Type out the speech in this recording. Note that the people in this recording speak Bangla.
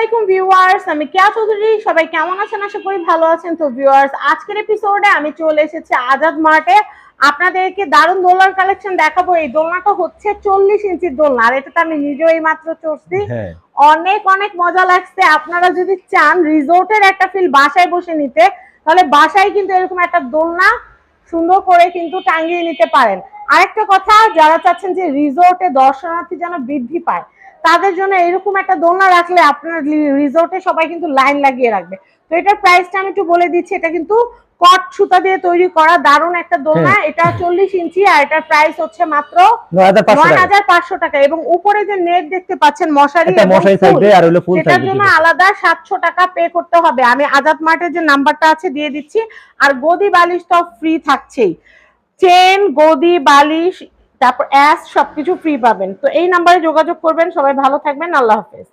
আলাইকুম ভিউয়ার্স, আমি কেয়া চৌধুরী। সবাই কেমন আছেন? আশা করি ভালো আছেন। তো ভিউয়ার্স, আজকের এপিসোডে আমি চলে এসেছি আজাদ মার্টে। আপনাদেরকে দারুণ দোলনার কালেকশন দেখাবো। এই দোলনাটা হচ্ছে 40 ইঞ্চির দোলনা, আর এটাতে আমি নিজেও এই মাত্র চড়ছি। অনেক অনেক মজা লাগছে। আপনারা যদি চান রিসোর্টের একটা ফিল বাসায় বসে নিতে, তাহলে বাসায় কিন্তু এরকম একটা দোলনা সুন্দর করে কিন্তু টাঙিয়ে নিতে পারেন। আরেকটা কথা, যারা চাচ্ছেন যে রিসোর্টে দর্শনার্থী যেন বৃদ্ধি পায়, তাদের জন্য এরকম একটা দোলনা রাখলে আপনার রিসোর্টে সবাই কিন্তু লাইন লাগিয়ে রাখবে। তো এটার প্রাইসটা আমি একটু বলে দিচ্ছি। এটা কিন্তু কট সুতা দিয়ে তৈরি করা দারুণ একটা দোলনা। এটা 40 ইঞ্চি, আর এটার প্রাইস হচ্ছে মাত্র 9500 টাকা। এবং উপরে যে নেট দেখতে পাচ্ছেন মশারি থাকবে, আর হলো ফুল থাকবে, এটার জন্য আলাদা 700 টাকা পে করতে হবে। আমি আজাদ মার্টের যে নাম্বারটা আছে দিয়ে দিচ্ছি। আর গদি বালিশ তো ফ্রি থাকছেই, চেন, গদি, বালিশ, তারপর সবকিছু ফ্রি পাবেন। তো এই নাম্বারে যোগাযোগ করবেন। সবাই ভালো থাকবেন। আল্লাহ হাফেজ।